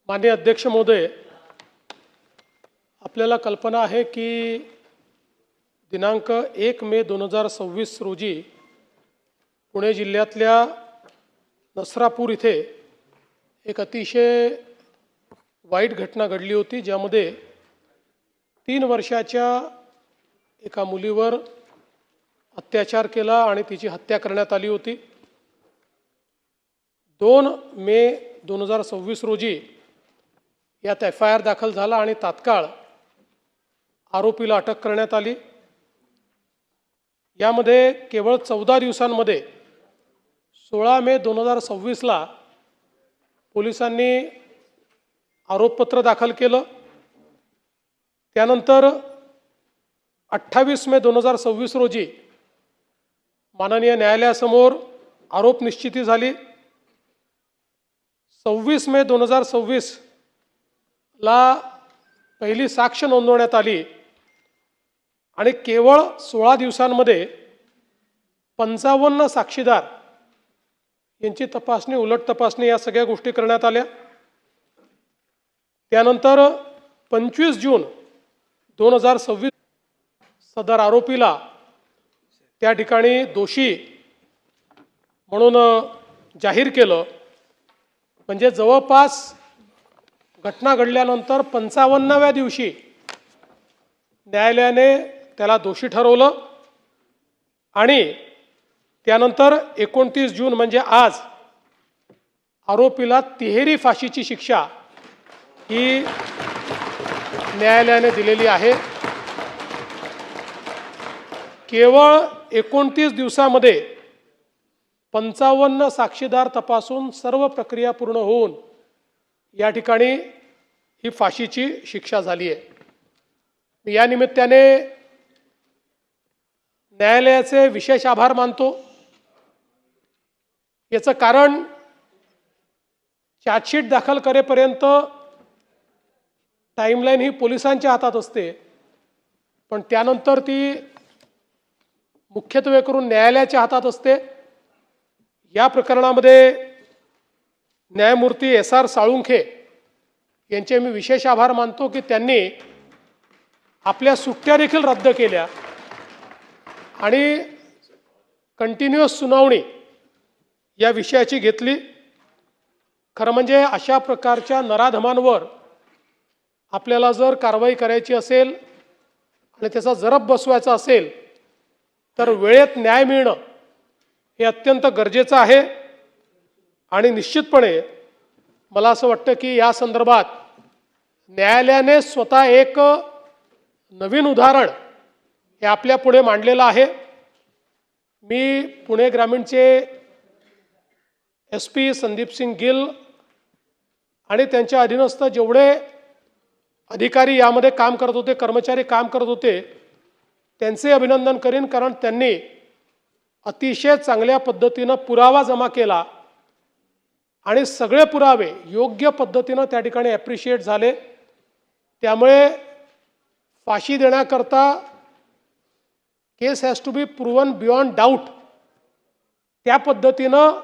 माननीय अध्यक्ष महोदय, आपल्याला कल्पना आहे की दिनांक 1 मे 2026 रोजी पुणे जिल्ह्यातल्या नसरापूर इथे एक अतिशय वाईट घटना घडली होती, ज्यामध्ये 3 वर्षाच्या एका मुलीवर अत्याचार केला आणि तिची हत्या करण्यात आली होती। 2 मे 2026 रोजी यात FIR दाखल झाला आणि तात्काळ आरोपीला अटक करण्यात आली। यामध्ये केवळ 14 दिवसांमध्ये 16 मे 2026 ला पोलिसांनी आरोपपत्र दाखल केलं। त्यानंतर 28 मे 2026 रोजी माननीय न्यायालयासमोर आरोप निश्चिती झाली। 26 मे 2026 ला पहिली साक्ष नोंदवण्यात आली आणि केवळ 16 दिवसांमध्ये 55 साक्षीदार यांची तपासणी, उलट तपासणी या सगळ्या गोष्टी करण्यात आल्या। त्यानंतर 25 जून 2026 सदर आरोपीला त्या ठिकाणी दोषी म्हणून जाहीर केलं। म्हणजे जवळपास घटना घडल्यानंतर 55व्या दिवशी न्यायालयाने त्याला दोषी ठरवलं आणि त्यानंतर 29 जून म्हणजे आज आरोपीला तिहेरी फाशीची शिक्षा ही न्यायालयाने दिलेली आहे। केवळ 29 दिवसामध्ये 55 साक्षीदार तपासून सर्व प्रक्रिया पूर्ण होऊन या ठिकाणी ही फाशीची शिक्षा झाली आहे। मी या निमित्ताने न्यायालयाचे विशेष आभार मानतो। याचं कारण चार्जशीट दाखल करेपर्यंत टाइमलाईन ही पोलिसांच्या हातात असते, पण त्यानंतर ती मुख्यत्वे करून न्यायालयाच्या हातात असते। या प्रकरणामध्ये न्यायमूर्ती SR साळुंखे यांचे मी विशेष आभार मानतो की त्यांनी आपल्या सुट्ट्या देखील रद्द केल्या आणि कंटिन्युअस सुनावणी या विषयाची घेतली। खरं म्हणजे अशा प्रकारच्या नराधमांवर आपल्याला जर कारवाई करायची असेल आणि त्याचा जरब बसवायचा असेल तर वेळेत न्याय मिळणं हे अत्यंत गरजेचं आहे। आणि निश्चितपणे मला असं वाटतं की या संदर्भात न्यायालयाने स्वतः एक नवीन उदाहरण हे आपल्या पुढे मांडलेलं आहे। मी पुणे ग्रामीणचे SP संदीप सिंग गिल आणि त्यांच्या अधीनस्थ जेवढे अधिकारी यामध्ये काम करत होते, कर्मचारी काम करत होते, त्यांचे अभिनंदन करीन, कारण त्यांनी अतिशय चांगल्या पद्धतीनं पुरावा जमा केला आणि सगळे पुरावे योग्य पद्धतीनं त्या ठिकाणी ॲप्रिशिएट झाले। त्यामुळे फाशी देण्याकरता case has to be proven beyond doubt, त्या पद्धतीनं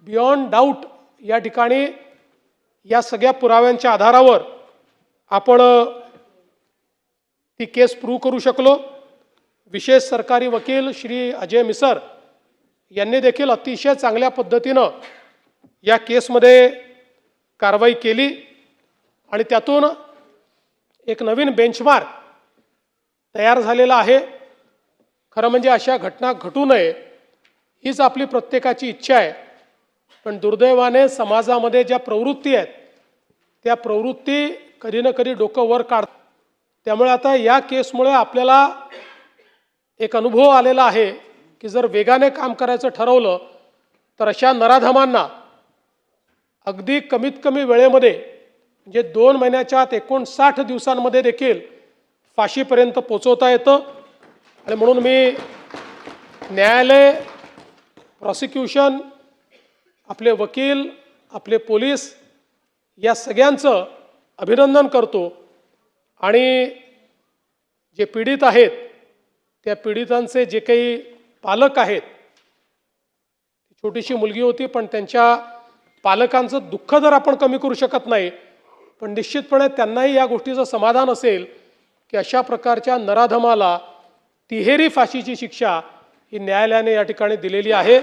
बियॉन्ड डाऊट या ठिकाणी या सगळ्या पुराव्यांच्या आधारावर आपण ती केस प्रूव्ह करू शकलो। विशेष सरकारी वकील श्री अजय मिसर यांनी देखील अतिशय चांगल्या पद्धतीनं या केसमध्ये कारवाई केली आणि त्यातून एक नवीन बेंचमार्क तयार झालेला आहे। खरं म्हणजे अशा घटना घटू नये हीच आपली प्रत्येकाची इच्छा आहे, पण दुर्दैवाने समाजामध्ये ज्या प्रवृत्ती आहेत त्या प्रवृत्ती कधी ना कधी डोकं वर काढतात। त्यामुळे आता या केसमुळे आपल्याला एक अनुभव आलेला आहे की जर वेगाने काम करायचं ठरवलं तर अशा नराधमांना अगदी कमीत कमी वेळेमध्ये म्हणजे 2 महिन्याच्या आत 59 दिवसांमध्ये देखील फाशीपर्यंत पोचवता येतं। आणि म्हणून मी न्यायालय, प्रॉसिक्युशन, आपले वकील, आपले पोलीस या सगळ्यांचं अभिनंदन करतो आणि जे पीडित आहेत त्या पीडितांचे जे काही पालक आहेत, छोटीशी मुलगी होती, पण त्यांच्या पालकांचं दुःख जर आपण कमी करू शकत नाही पण निश्चितपणे त्यांनाही या गोष्टीचं समाधान असेल की अशा प्रकारच्या नराधमाला तिहेरी फाशीची शिक्षा ही न्यायालयाने या ठिकाणी दिलेली आहे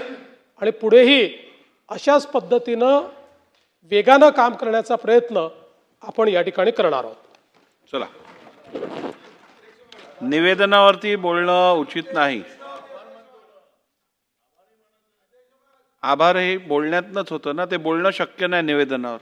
आणि पुढेही अशाच पद्धतीनं वेगानं काम करण्याचा प्रयत्न आपण या ठिकाणी करणार आहोत. चला, निवेदनावरती बोलणं उचित नाही. आभार हे बोलण्यातनंच होतं ना, ते बोलणं शक्य नाही निवेदनावर.